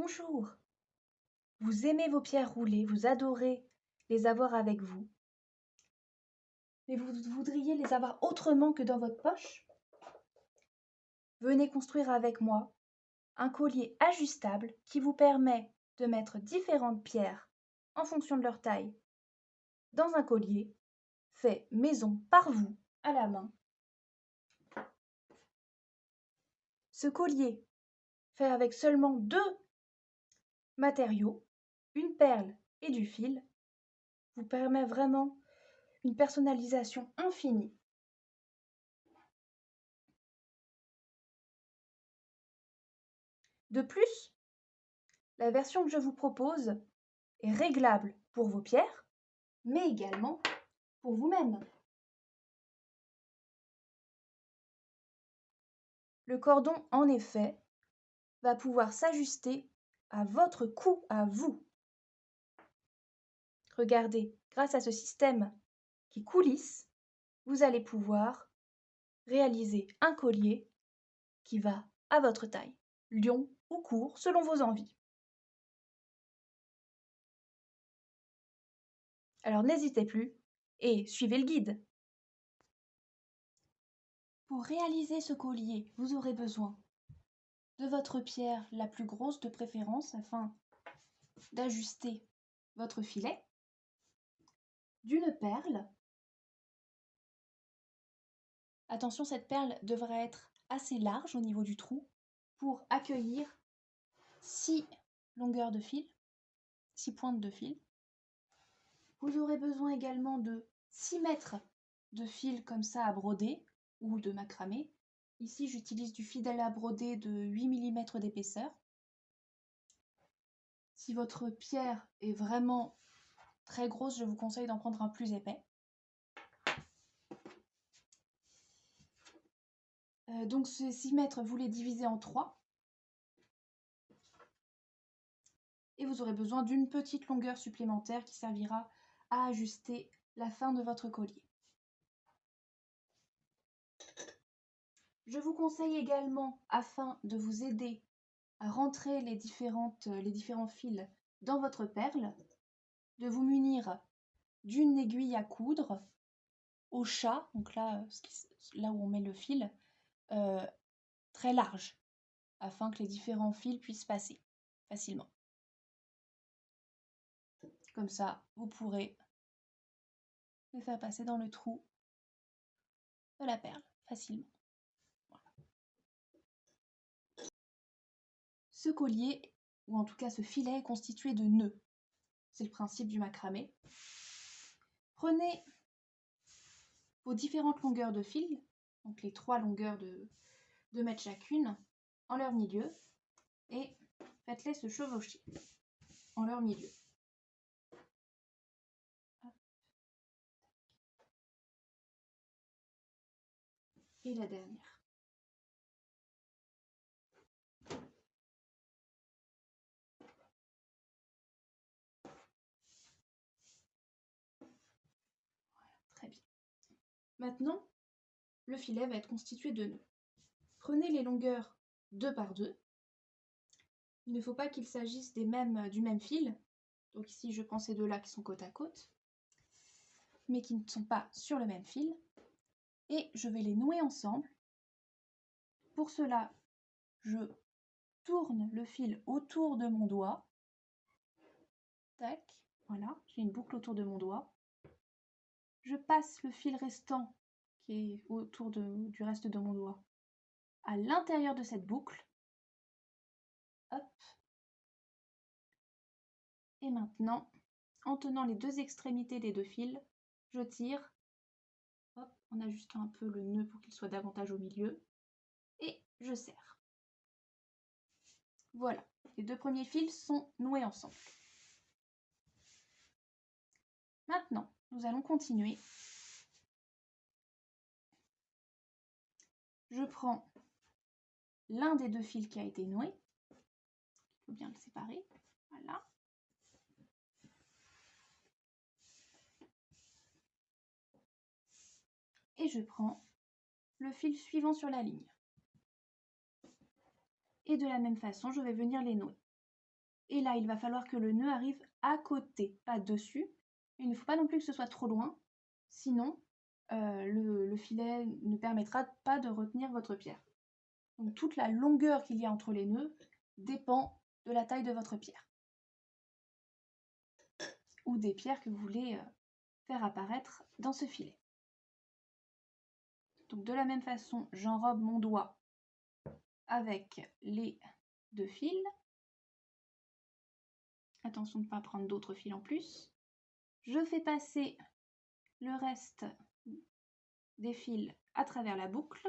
Bonjour! Vous aimez vos pierres roulées, vous adorez les avoir avec vous, mais vous voudriez les avoir autrement que dans votre poche? Venez construire avec moi un collier ajustable qui vous permet de mettre différentes pierres en fonction de leur taille dans un collier fait maison par vous à la main. Ce collier fait avec seulement 2 matériaux, une perle et du fil, vous permet vraiment une personnalisation infinie. De plus, la version que je vous propose est réglable pour vos pierres, mais également pour vous-même. Le cordon, en effet, va pouvoir s'ajuster à votre cou à vous. Regardez, grâce à ce système qui coulisse, vous allez pouvoir réaliser un collier qui va à votre taille, long ou court, selon vos envies. Alors n'hésitez plus et suivez le guide. Pour réaliser ce collier, vous aurez besoin de votre pierre la plus grosse de préférence afin d'ajuster votre filet, d'une perle. Attention, cette perle devrait être assez large au niveau du trou pour accueillir 6 longueurs de fil, 6 pointes de fil. Vous aurez besoin également de 6 mètres de fil comme ça à broder ou de macramé. Ici, j'utilise du fil à broder de 8 mm d'épaisseur. Si votre pierre est vraiment très grosse, je vous conseille d'en prendre un plus épais. Donc ces 6 mètres, vous les divisez en 3. Et vous aurez besoin d'une petite longueur supplémentaire qui servira à ajuster la fin de votre collier. Je vous conseille également, afin de vous aider à rentrer les différents fils dans votre perle, de vous munir d'une aiguille à coudre au chat, donc là où on met le fil, très large, afin que les différents fils puissent passer facilement. Comme ça, vous pourrez les faire passer dans le trou de la perle facilement. Voilà. Ce collier, ou en tout cas ce filet, est constitué de nœuds. C'est le principe du macramé. Prenez vos différentes longueurs de fil, donc les 3 longueurs de 2 mètres chacune, en leur milieu, et faites-les se chevaucher en leur milieu. Et la dernière. Voilà, très bien. Maintenant, le filet va être constitué de nœuds. Prenez les longueurs 2 par 2. Il ne faut pas qu'il s'agisse du même fil. Donc ici, je prends ces deux-là qui sont côte à côte, mais qui ne sont pas sur le même fil. Et je vais les nouer ensemble. Pour cela, je tourne le fil autour de mon doigt. Tac, voilà, j'ai une boucle autour de mon doigt. Je passe le fil restant, qui est autour du reste de mon doigt, à l'intérieur de cette boucle. Hop. Et maintenant, en tenant les 2 extrémités des 2 fils, je tire, hop, en ajustant un peu le nœud pour qu'il soit davantage au milieu, et je serre. Voilà, les 2 premiers fils sont noués ensemble. Maintenant, nous allons continuer. Je prends l'un des 2 fils qui a été noué, il faut bien le séparer, voilà. Et je prends le fil suivant sur la ligne. Et de la même façon, je vais venir les nouer. Et là, il va falloir que le nœud arrive à côté, pas dessus. Il ne faut pas non plus que ce soit trop loin, sinon le filet ne permettra pas de retenir votre pierre. Donc toute la longueur qu'il y a entre les nœuds dépend de la taille de votre pierre ou des pierres que vous voulez faire apparaître dans ce filet. Donc de la même façon, j'enrobe mon doigt avec les 2 fils. Attention de ne pas prendre d'autres fils en plus. Je fais passer le reste des fils à travers la boucle.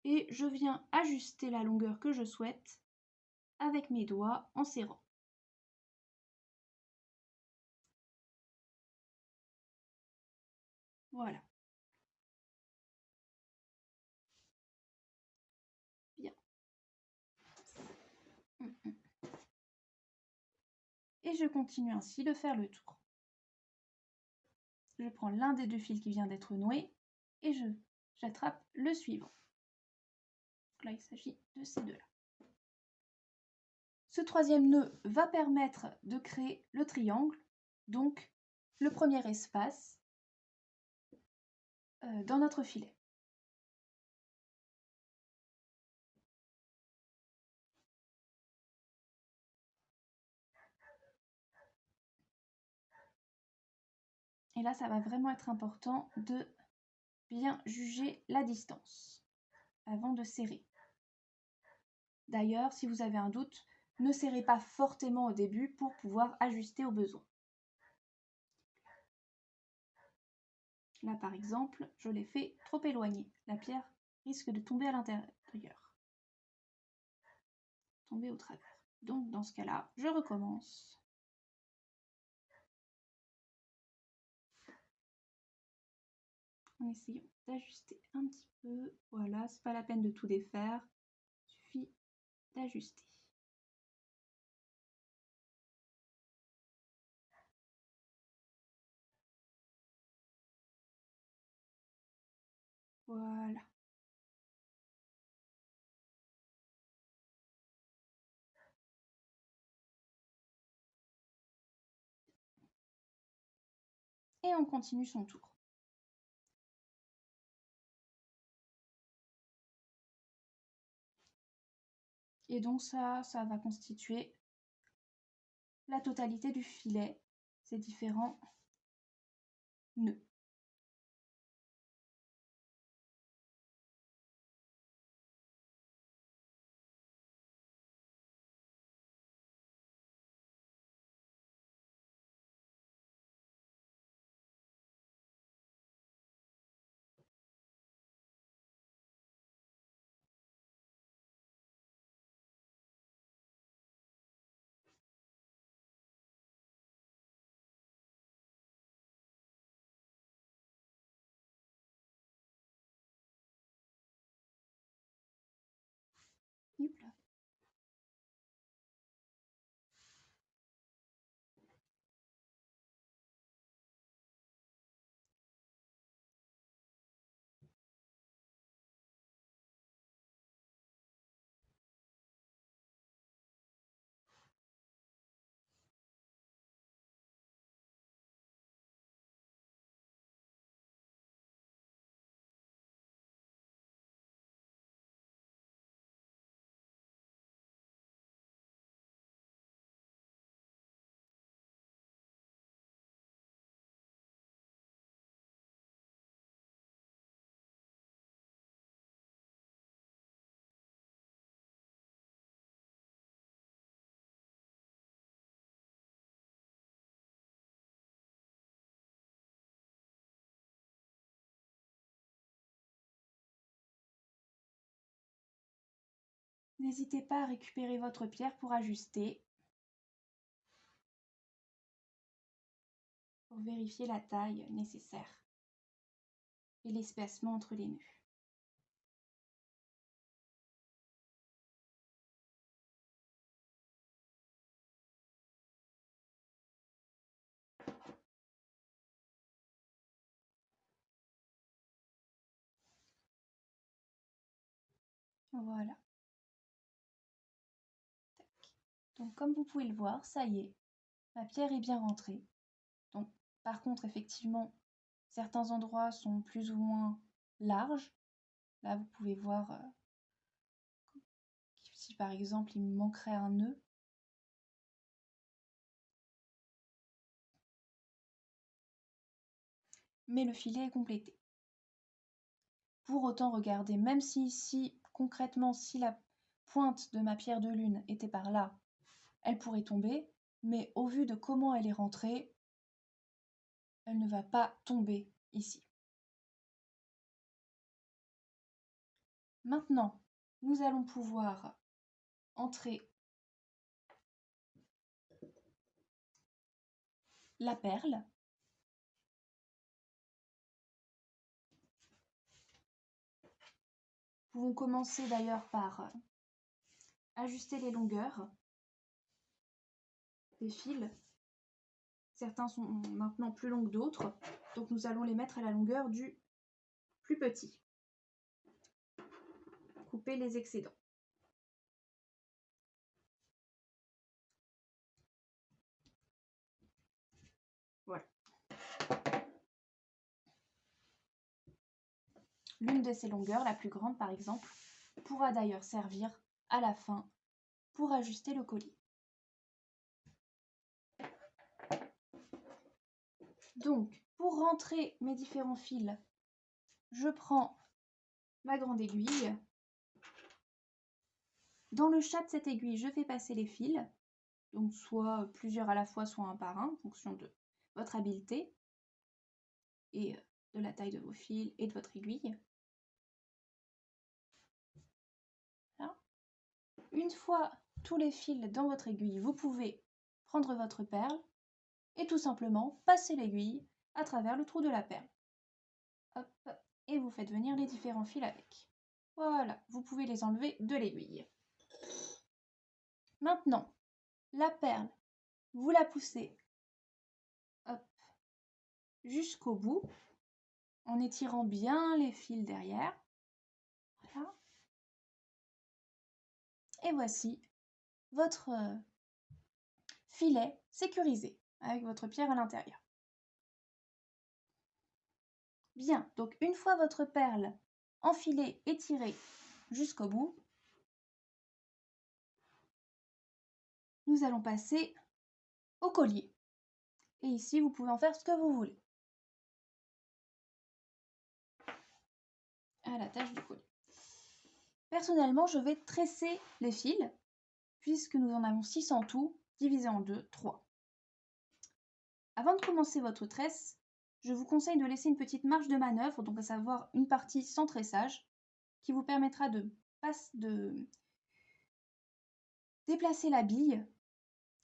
Et je viens ajuster la longueur que je souhaite avec mes doigts en serrant. Voilà. Bien. Et je continue ainsi de faire le tour. Je prends l'un des 2 fils qui vient d'être noué et j'attrape le suivant. Donc là, il s'agit de ces 2-là. Ce 3e nœud va permettre de créer le triangle, donc le premier espace dans notre filet. Et là, ça va vraiment être important de bien juger la distance avant de serrer. D'ailleurs, si vous avez un doute, ne serrez pas fortement au début pour pouvoir ajuster au besoin. Là, par exemple, je l'ai fait trop éloigné. La pierre risque de tomber à l'intérieur. Tomber au travers. Donc, dans ce cas-là, je recommence. En essayant d'ajuster un petit peu. Voilà, c'est pas la peine de tout défaire. Il suffit d'ajuster. Voilà. Et on continue son tour. Et donc ça va constituer la totalité du filet, ces différents nœuds. Hop là. N'hésitez pas à récupérer votre pierre pour ajuster, pour vérifier la taille nécessaire et l'espacement entre les nœuds. Voilà. Donc comme vous pouvez le voir, ça y est, ma pierre est bien rentrée. Donc par contre, effectivement, certains endroits sont plus ou moins larges. Là, vous pouvez voir si par exemple il me manquerait un nœud. Mais le filet est complété. Pour autant, regardez, même si ici, concrètement, si la pointe de ma pierre de lune était par là, elle pourrait tomber, mais au vu de comment elle est rentrée, elle ne va pas tomber ici. Maintenant, nous allons pouvoir entrer la perle. Nous pouvons commencer d'ailleurs par ajuster les longueurs des fils. Certains sont maintenant plus longs que d'autres, donc nous allons les mettre à la longueur du plus petit. Couper les excédents. Voilà. L'une de ces longueurs, la plus grande par exemple, pourra d'ailleurs servir à la fin pour ajuster le collier. Donc, pour rentrer mes différents fils, je prends ma grande aiguille. Dans le chat de cette aiguille, je fais passer les fils, donc soit plusieurs à la fois, soit un par un, en fonction de votre habileté et de la taille de vos fils et de votre aiguille. Là. Une fois tous les fils dans votre aiguille, vous pouvez prendre votre perle et tout simplement passer l'aiguille à travers le trou de la perle. Hop, et vous faites venir les différents fils avec. Voilà, vous pouvez les enlever de l'aiguille. Maintenant, la perle, vous la poussez jusqu'au bout en étirant bien les fils derrière. Voilà. Et voici votre filet sécurisé avec votre pierre à l'intérieur. Bien, donc une fois votre perle enfilée et tirée jusqu'au bout, nous allons passer au collier. Et ici, vous pouvez en faire ce que vous voulez. À l'attache du collier. Personnellement, je vais tresser les fils, puisque nous en avons 6 en tout, divisé en 2, 3. Avant de commencer votre tresse, je vous conseille de laisser une petite marge de manœuvre, donc à savoir une partie sans tressage, qui vous permettra de déplacer la bille,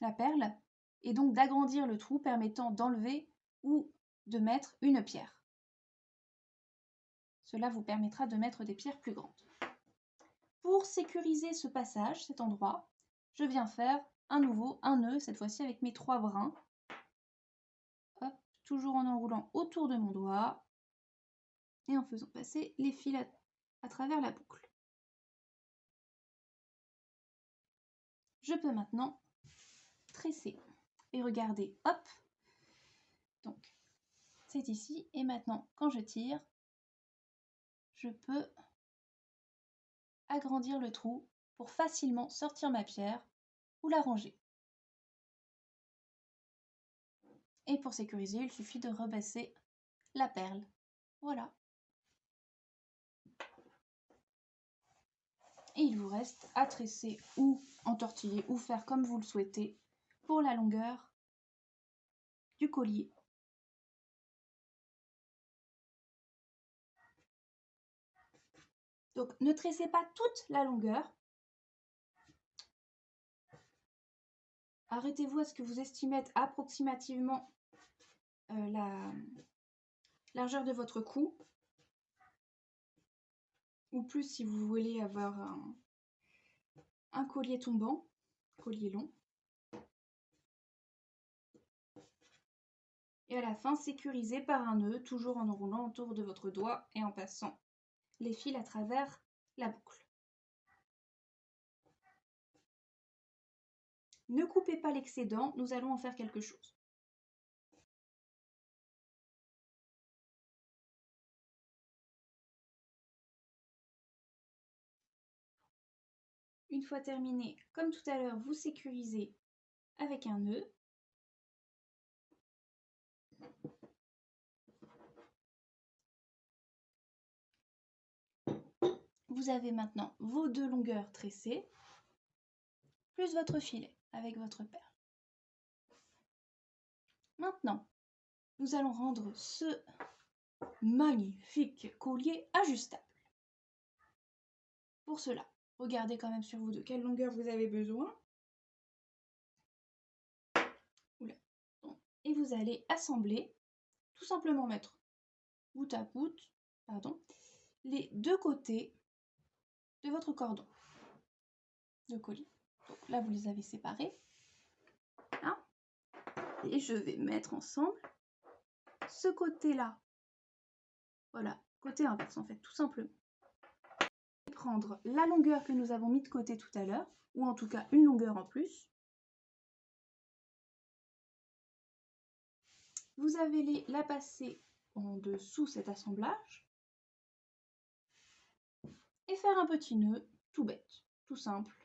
la perle, et donc d'agrandir le trou permettant d'enlever ou de mettre une pierre. Cela vous permettra de mettre des pierres plus grandes. Pour sécuriser ce passage, cet endroit, je viens faire un nœud, cette fois-ci avec mes 3 brins. Hop, toujours en enroulant autour de mon doigt et en faisant passer les fils à travers la boucle. Je peux maintenant tresser et regarder, hop, donc c'est ici et maintenant quand je tire, je peux agrandir le trou pour facilement sortir ma pierre ou la ranger. Et pour sécuriser, il suffit de rebaisser la perle. Voilà. Et il vous reste à tresser ou entortiller ou faire comme vous le souhaitez pour la longueur du collier. Donc ne tressez pas toute la longueur. Arrêtez-vous à ce que vous estimez être approximativement la largeur de votre cou. Ou plus si vous voulez avoir un collier tombant, collier long. Et à la fin, sécurisez par un nœud, toujours en enroulant autour de votre doigt et en passant les fils à travers la boucle. Ne coupez pas l'excédent, nous allons en faire quelque chose. Une fois terminé, comme tout à l'heure, vous sécurisez avec un nœud. Vous avez maintenant vos 2 longueurs tressées, plus votre filet avec votre perle. Maintenant, nous allons rendre ce magnifique collier ajustable. Pour cela, regardez quand même sur vous de quelle longueur vous avez besoin. Et vous allez assembler, tout simplement mettre bout à bout, les 2 côtés de votre cordon de collier. Donc là, vous les avez séparés. Hein, et je vais mettre ensemble ce côté-là. Voilà, côté inverse en fait, tout simplement. Prendre la longueur que nous avons mis de côté tout à l'heure, ou en tout cas une longueur en plus. Vous allez la passer en dessous cet assemblage et faire un petit nœud tout bête, tout simple.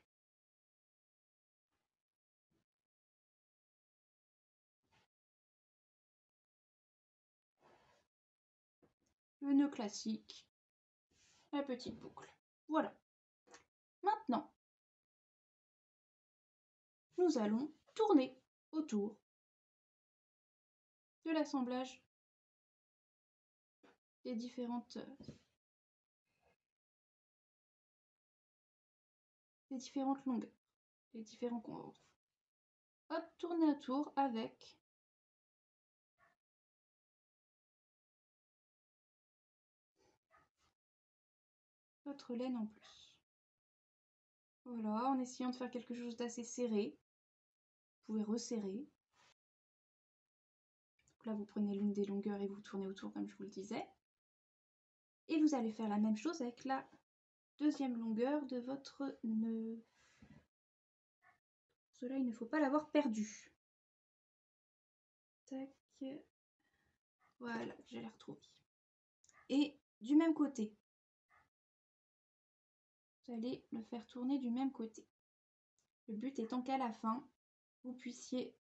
Le nœud classique, la petite boucle. Voilà. Maintenant, nous allons tourner autour de l'assemblage des différentes longueurs, les différents contours. Hop, tournez autour avec votre laine en plus. Voilà, en essayant de faire quelque chose d'assez serré. Vous pouvez resserrer. Donc là, vous prenez l'une des longueurs et vous tournez autour comme je vous le disais. Et vous allez faire la même chose avec la deuxième longueur de votre nœud. Pour cela, il ne faut pas l'avoir perdu. Tac. Voilà, je l'ai retrouvé. Et du même côté. Vous allez le faire tourner du même côté. Le but étant qu'à la fin, vous puissiez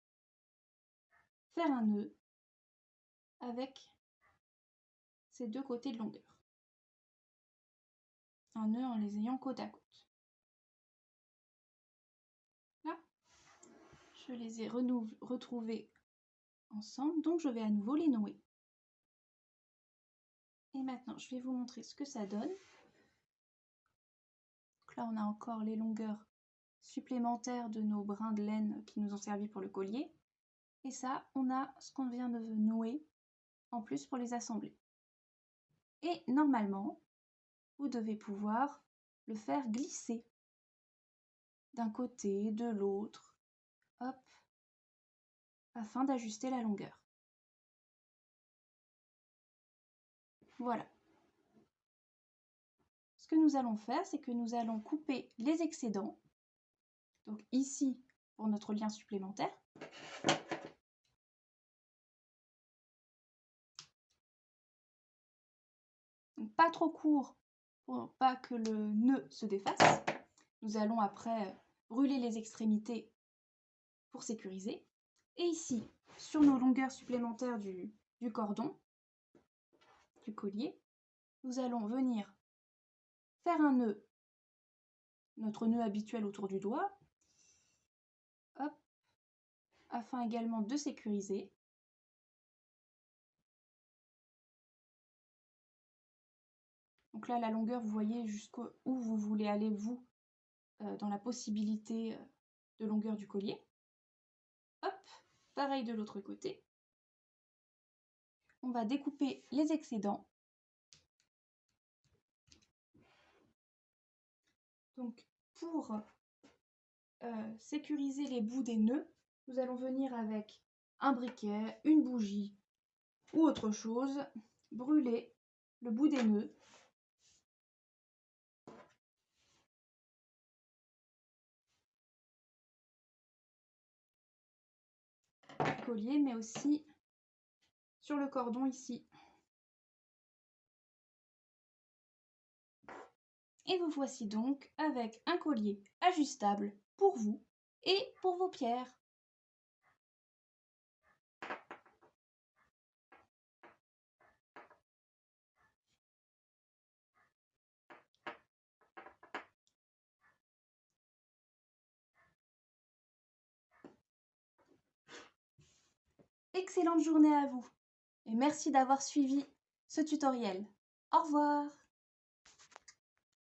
faire un nœud avec ces 2 côtés de longueur. Un nœud en les ayant côte à côte. Là, je les ai retrouvés ensemble, donc je vais à nouveau les nouer. Et maintenant, je vais vous montrer ce que ça donne. Donc là, on a encore les longueurs supplémentaires de nos brins de laine qui nous ont servi pour le collier. Et ça, on a ce qu'on vient de nouer en plus pour les assembler. Et normalement, vous devez pouvoir le faire glisser d'un côté, de l'autre, hop, afin d'ajuster la longueur. Voilà. Ce que nous allons faire, c'est que nous allons couper les excédents. Donc ici, pour notre lien supplémentaire. Donc pas trop court pour pas que le nœud se défasse. Nous allons après brûler les extrémités pour sécuriser. Et ici, sur nos longueurs supplémentaires du cordon, du collier, nous allons venir faire un nœud, notre nœud habituel autour du doigt, hop, afin également de sécuriser. Donc là, la longueur, vous voyez jusqu'où vous voulez aller, vous, dans la possibilité de longueur du collier. Hop, pareil de l'autre côté. On va découper les excédents. Donc, pour sécuriser les bouts des nœuds, nous allons venir avec un briquet, une bougie ou autre chose, brûler le bout des nœuds. collier, mais aussi sur le cordon ici. Et vous voici donc avec un collier ajustable pour vous et pour vos pierres. Excellente journée à vous et merci d'avoir suivi ce tutoriel. Au revoir!